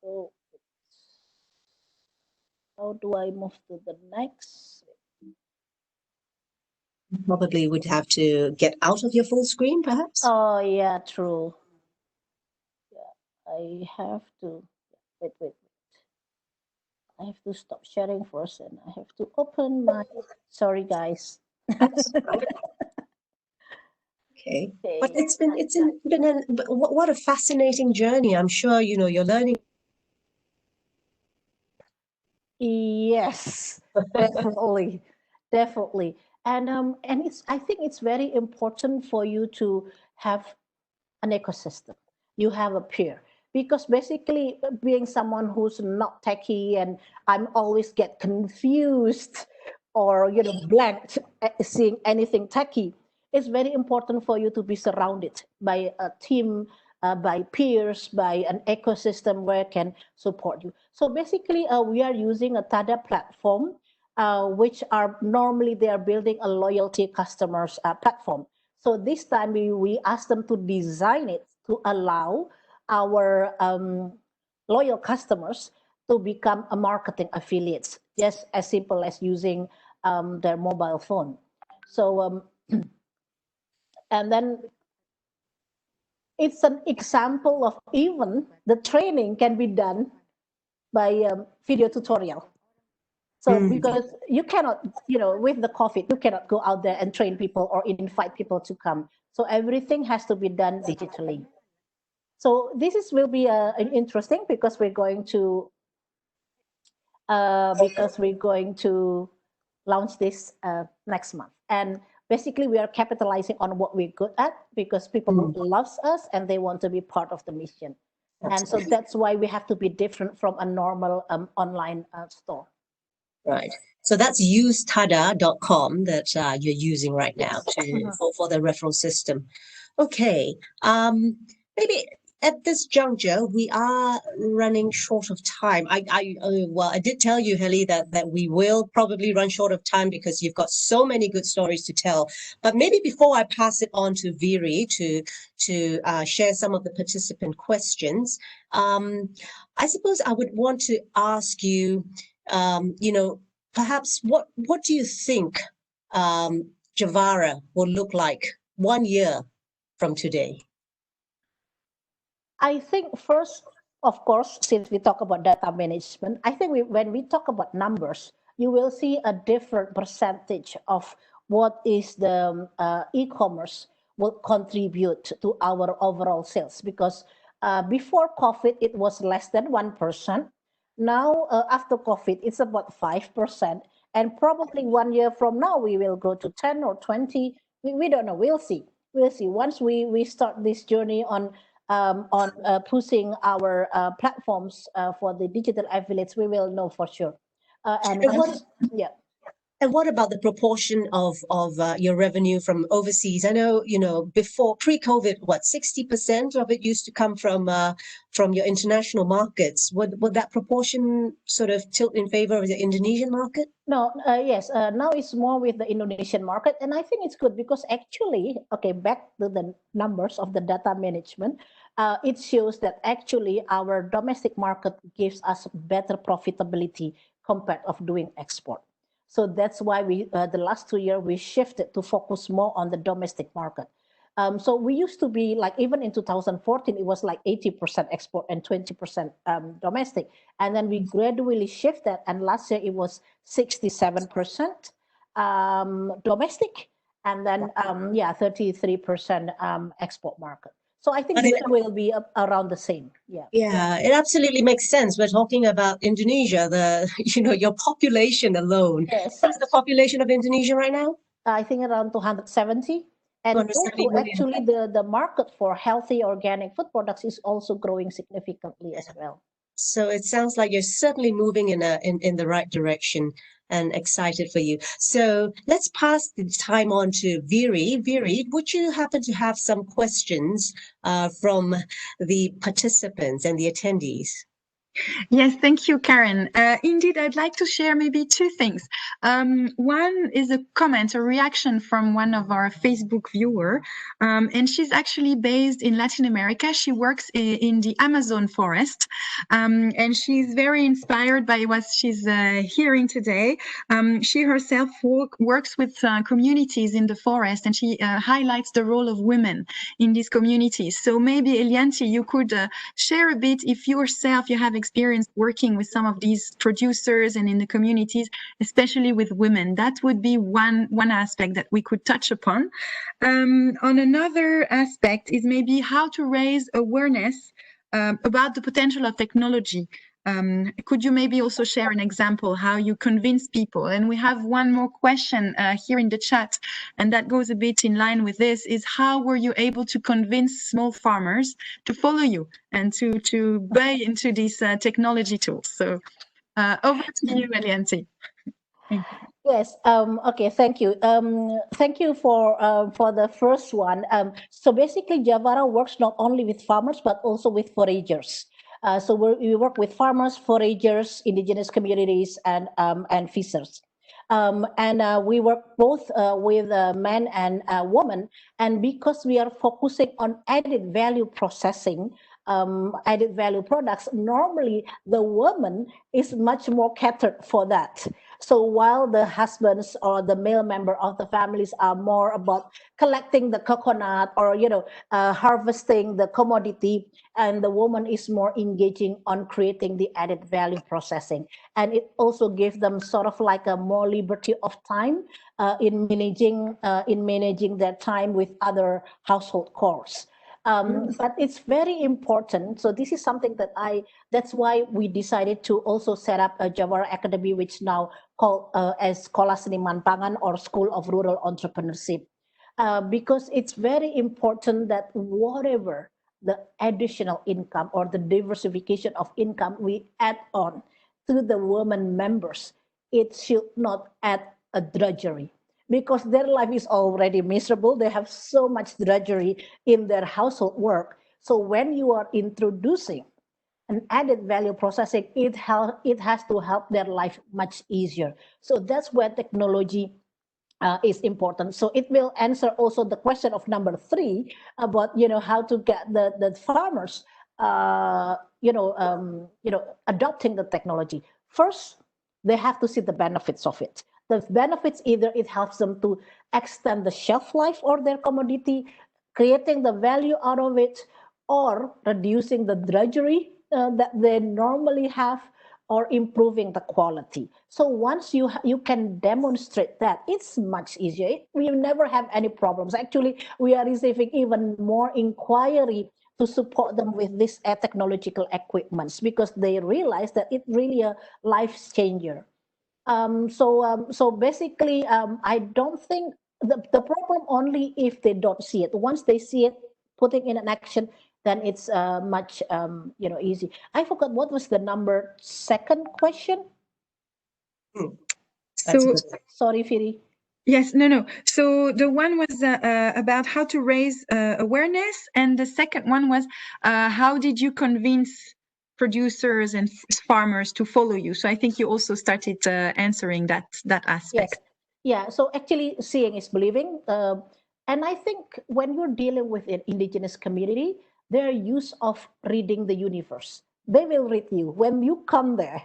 [SPEAKER 5] Go. How do I move to the next?
[SPEAKER 4] Probably would have to get out of your full screen, perhaps.
[SPEAKER 5] Oh yeah, true. Yeah, I have to wait. I have to stop sharing first, and I have to open my. Sorry, guys.
[SPEAKER 4] Okay. But what a fascinating journey. I'm sure you're learning.
[SPEAKER 5] Yes, definitely. And I think it's very important for you to have an ecosystem. You have a peer, because basically being someone who's not techie and I'm always get confused or blanked at seeing anything techie, it's very important for you to be surrounded by a team, by peers, by an ecosystem where it can support you. So basically we are using a TADA platform, which are normally they are building a loyalty customers platform. So this time we asked them to design it to allow our loyal customers to become a marketing affiliates, just as simple as using their mobile phone. So, and then it's an example of even the training can be done by video tutorial. So because you cannot, with the COVID, you cannot go out there and train people or invite people to come. So everything has to be done digitally. So this will be interesting because we're going to launch this next month. And basically, we are capitalizing on what we're good at because people love us and they want to be part of the mission. And so that's why we have to be different from a normal online store.
[SPEAKER 4] Right. So that's usetada.com that you're using right now for the referral system. Okay. Maybe at this juncture, we are running short of time. Well, I did tell you, Heli, that we will probably run short of time because you've got so many good stories to tell. But maybe before I pass it on to Viri to share some of the participant questions, I suppose I would want to ask you, perhaps what do you think Javara will look like 1 year from today?
[SPEAKER 5] I think first, of course, since we talk about data management, I think when we talk about numbers, you will see a different percentage of what is the e-commerce will contribute to our overall sales. Because before COVID, it was less than 1%. Now, after COVID, it's about 5%. And probably 1 year from now, we will go to 10 or 20. We don't know. We'll see. We'll see. Once we start this journey on pushing our platforms for the digital affiliates, we will know for sure.
[SPEAKER 4] And what about the proportion of your revenue from overseas? I know, before pre-COVID, 60% of it used to come from your international markets. Would that proportion sort of tilt in favor of the Indonesian market?
[SPEAKER 5] No, yes. Now it's more with the Indonesian market. And I think it's good because actually, back to the numbers of the data management, it shows that actually our domestic market gives us better profitability compared of doing export. So that's why the last 2 years, we shifted to focus more on the domestic market. So we used to be like, even in 2014, it was like 80% export and 20% domestic. And then we gradually shifted. And last year it was 67% domestic. And then, 33% export market. So I think it will be around the same.
[SPEAKER 4] Yeah, it absolutely makes sense. We're talking about Indonesia, your population alone.
[SPEAKER 5] Yes.
[SPEAKER 4] What's the population of Indonesia right now?
[SPEAKER 5] I think around 270. And also, actually, the market for healthy organic food products is also growing significantly as well.
[SPEAKER 4] So it sounds like you're certainly moving in the right direction, and excited for you. So let's pass the time on to Viri. Viri, would you happen to have some questions from the participants and the attendees?
[SPEAKER 1] Yes, thank you, Karen. Indeed, I'd like to share maybe two things. One is a comment, a reaction from one of our Facebook viewer, and she's actually based in Latin America. She works in the Amazon forest, and she's very inspired by what she's hearing today. She herself works with communities in the forest, and she highlights the role of women in these communities. So maybe, Helianti, you could share a bit if you have experience working with some of these producers and in the communities, especially with women. That would be one aspect that we could touch upon. On another aspect is maybe how to raise awareness about the potential of technology. Could you maybe also share an example how you convince people? And we have one more question here in the chat, and that goes a bit in line with this, is how were you able to convince small farmers to follow you and to buy into these technology tools? So over to you, Helianti.
[SPEAKER 5] Yes. Okay. Thank you. Thank you for the first one. So basically, Javara works not only with farmers but also with foragers. So we work with farmers, foragers, indigenous communities, and fishers. And we work both with men and women. And because we are focusing on added value processing, added value products, normally the woman is much more catered for that. So while the husbands or the male member of the families are more about collecting the coconut or, harvesting the commodity, and the woman is more engaging on creating the added value processing. And it also gives them sort of like a more liberty of time in managing their time with other household chores. But it's very important. So this is something that's why we decided to also set up a Javara Academy, which now called as Sekolah Seniman Pangan or School of Rural Entrepreneurship. Because it's very important that whatever the additional income or the diversification of income we add on to the women members, it should not add a drudgery, because their life is already miserable. They have so much drudgery in their household work. So when you are introducing an added value processing, it has to help their life much easier. So that's where technology is important. So it will answer also the question of number 3 about how to get the farmers adopting the technology. First, they have to see the benefits of it. The benefits, either it helps them to extend the shelf life of their commodity, creating the value out of it, or reducing the drudgery that they normally have, or improving the quality. So once you can demonstrate that, it's much easier. We never have any problems. Actually, we are receiving even more inquiry to support them with these technological equipments, because they realize that it's really a life changer. So basically, I don't think the problem only if they don't see it. Once they see it, putting in an action, then it's much easy. I forgot what was the second question.
[SPEAKER 1] So
[SPEAKER 5] Sorry, Firi.
[SPEAKER 1] yes, no. So the one was about how to raise awareness, and the second one was how did you convince producers and farmers to follow you? So I think you also started answering that aspect.
[SPEAKER 5] Yes. Yeah. So actually, seeing is believing, and I think when you're dealing with an indigenous community, their use of reading the universe, they will read you when you come there.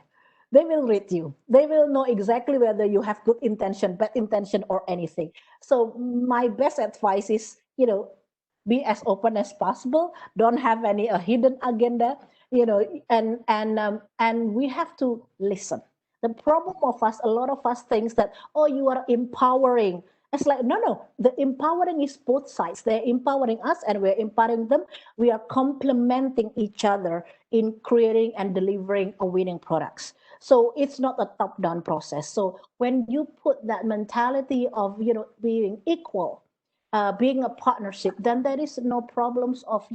[SPEAKER 5] They will read you. They will know exactly whether you have good intention, bad intention, or anything. So my best advice is, be as open as possible. Don't have any hidden agenda, and we have to listen. The problem of us, a lot of us thinks that, oh, you are empowering. It's like, no, the empowering is both sides. They're empowering us and we're empowering them. We are complementing each other in creating and delivering a winning products. So it's not a top-down process. So when you put that mentality of, being equal, being a partnership, then there is no problems of,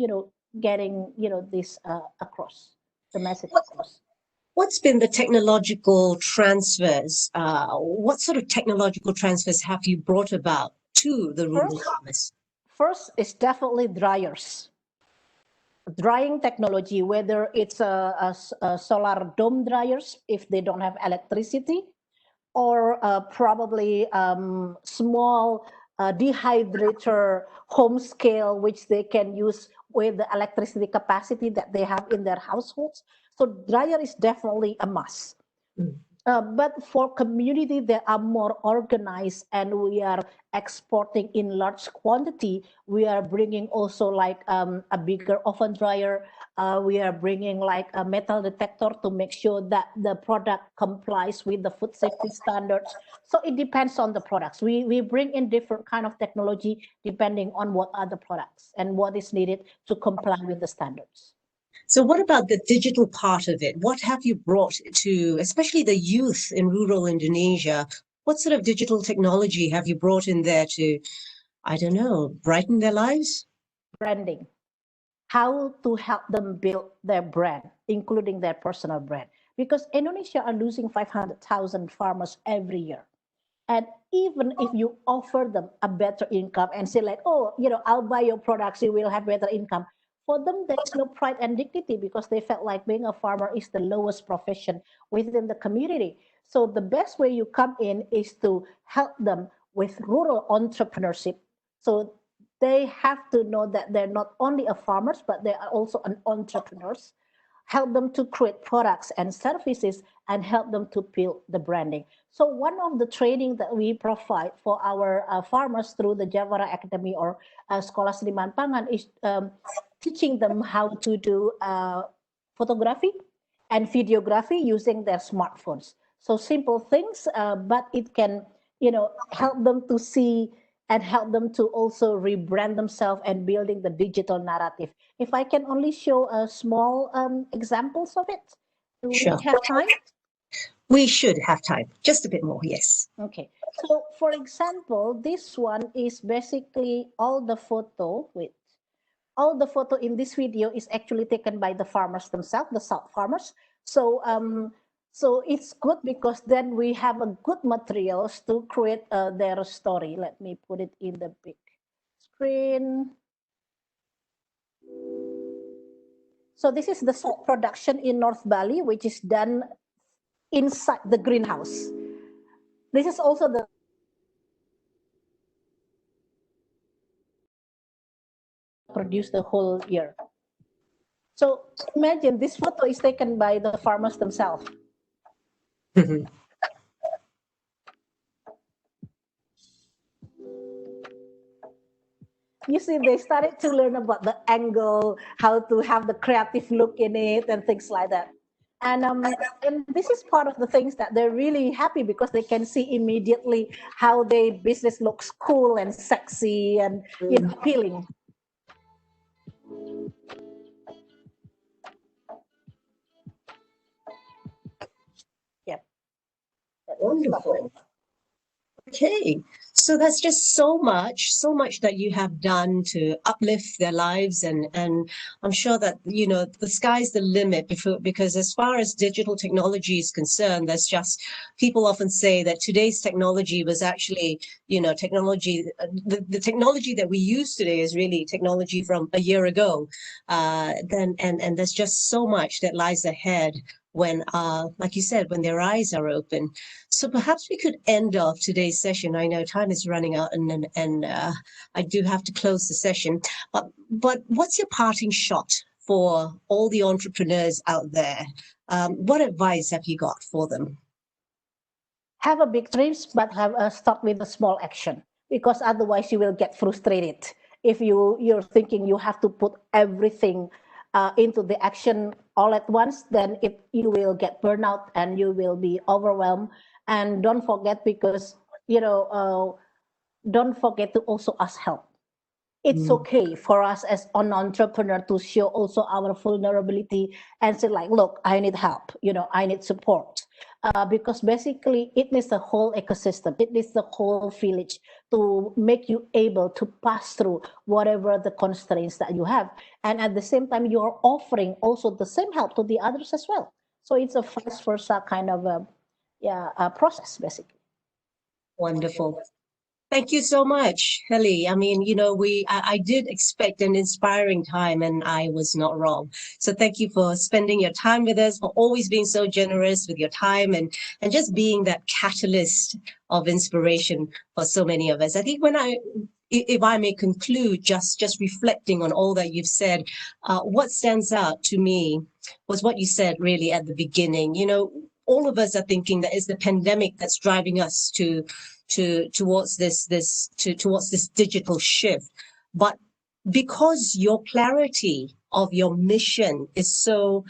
[SPEAKER 5] getting, this across, the message across.
[SPEAKER 4] What's been the technological transfers? What sort of technological transfers have you brought about to the rural farmers?
[SPEAKER 5] First is definitely dryers. Drying technology, whether it's a solar dome dryers if they don't have electricity, or probably small dehydrator home scale, which they can use with the electricity capacity that they have in their households. So dryer is definitely a must. But for community that are more organized and we are exporting in large quantity, we are bringing also like a bigger oven dryer. We are bringing like a metal detector to make sure that the product complies with the food safety standards. So it depends on the products. We bring in different kind of technology depending on what are the products and what is needed to comply with the standards.
[SPEAKER 4] So what about the digital part of it? What have you brought to, especially the youth in rural Indonesia? What sort of digital technology have you brought in there to, I don't know, brighten their lives?
[SPEAKER 5] Branding. How to help them build their brand, including their personal brand. Because Indonesia are losing 500,000 farmers every year. And even if you offer them a better income and say like, oh, I'll buy your products, you will have better income. For them, there's no pride and dignity because they felt like being a farmer is the lowest profession within the community. So the best way you come in is to help them with rural entrepreneurship. So they have to know that they're not only a farmers, but they are also an entrepreneurs. help them to create products and services, and help them to build the branding. So one of the training that we provide for our farmers through the Javara Academy or Sekolah Seniman Pangan is teaching them how to do photography and videography using their smartphones. So simple things, but it can, help them to see and help them to also rebrand themselves and building the digital narrative. If I can only show a small examples of it, do
[SPEAKER 4] Sure.
[SPEAKER 5] we have time?
[SPEAKER 4] We should have time, just a bit more, yes.
[SPEAKER 5] Okay, so for example, this one is basically all the photo in this video is actually taken by the farmers themselves, the South farmers. So so it's good because then we have a good materials to create their story. Let me put it in the big screen. So this is the salt production in North Bali, which is done inside the greenhouse. This is also the produce the whole year. So imagine this photo is taken by the farmers themselves. You see, they started to learn about the angle, how to have the creative look in it and things like that. And this is part of the things that they're really happy because they can see immediately how their business looks cool and sexy and appealing. Yep.
[SPEAKER 4] Wonderful. Okay, so that's just so much that you have done to uplift their lives, and I'm sure that the sky's the limit because as far as digital technology is concerned, there's just people often say that today's technology was actually technology. The technology that we use today is really technology from a year ago. And there's just so much that lies ahead when, like you said, when their eyes are open. So perhaps we could end off today's session. I know time is running out and I do have to close the session. But what's your parting shot for all the entrepreneurs out there? What advice have you got for them?
[SPEAKER 5] Have a big dreams, but start with a small action, because otherwise you will get frustrated. If you're thinking you have to put everything into the action all at once, then you will get burnout and you will be overwhelmed. And don't forget, because don't forget to also ask help. It's okay for us as an entrepreneur to show also our vulnerability and say like, look, I need help, I need support. Because basically it needs the whole ecosystem. It needs the whole village to make you able to pass through whatever the constraints that you have. And at the same time, you are offering also the same help to the others as well. So it's a vice versa kind of a process, basically.
[SPEAKER 4] Wonderful. Thank you so much, Heli. I mean, I did expect an inspiring time and I was not wrong. So thank you for spending your time with us, for always being so generous with your time and just being that catalyst of inspiration for so many of us. I think if I may conclude, just reflecting on all that you've said, what stands out to me was what you said really at the beginning. All of us are thinking that it's the pandemic that's driving us towards this digital shift, but because your clarity of your mission is so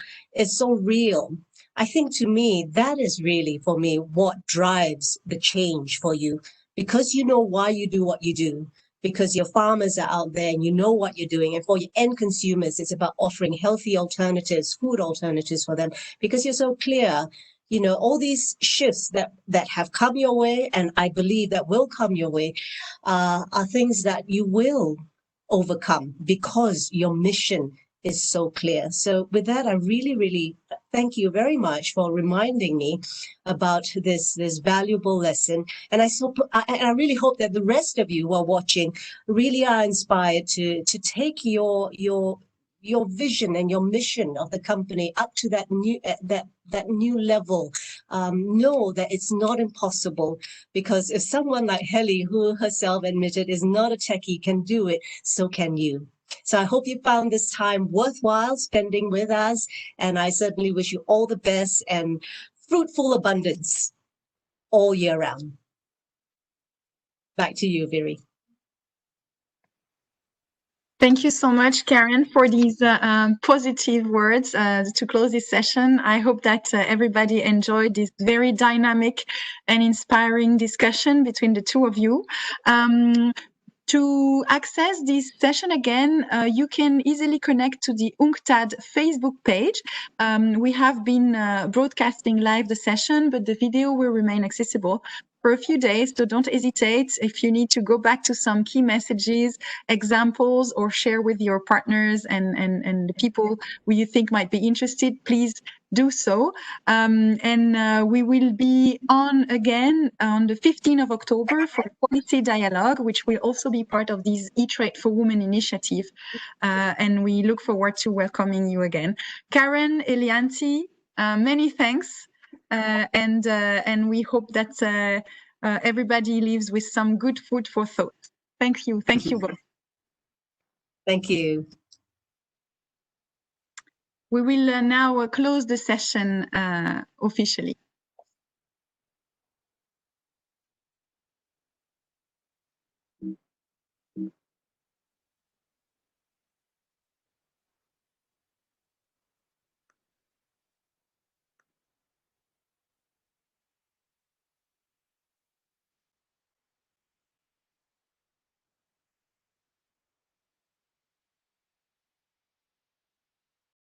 [SPEAKER 4] real, I think to me that is really for me what drives the change for you, because you know why you do what you do, because your farmers are out there and you know what you're doing, and for your end consumers it's about offering healthy alternatives, food alternatives for them, because you're so clear. All these shifts that have come your way, and I believe that will come your way, are things that you will overcome because your mission is so clear. So with that, I really, really thank you very much for reminding me about this valuable lesson. And I really hope that the rest of you who are watching really are inspired to take your vision and your mission of the company up to that new level. Know that it's not impossible, because if someone like Heli, who herself admitted is not a techie, can do it, so can you. So I hope you found this time worthwhile spending with us. And I certainly wish you all the best and fruitful abundance all year round. Back to you, Viri.
[SPEAKER 1] Thank you so much, Karen, for these positive words to close this session. I hope that everybody enjoyed this very dynamic and inspiring discussion between the two of you. To access this session again, you can easily connect to the UNCTAD Facebook page. We have been broadcasting live the session, but the video will remain accessible for a few days, so don't hesitate. If you need to go back to some key messages, examples, or share with your partners and the people who you think might be interested, please do so. We will be on again on the 15th of October for Quality Dialogue, which will also be part of this eTrade for Women initiative. And we look forward to welcoming you again. Karen, Helianti, many thanks. And we hope that everybody leaves with some good food for thought. Thank you. Thank you both.
[SPEAKER 4] Thank you.
[SPEAKER 1] We will now close the session officially.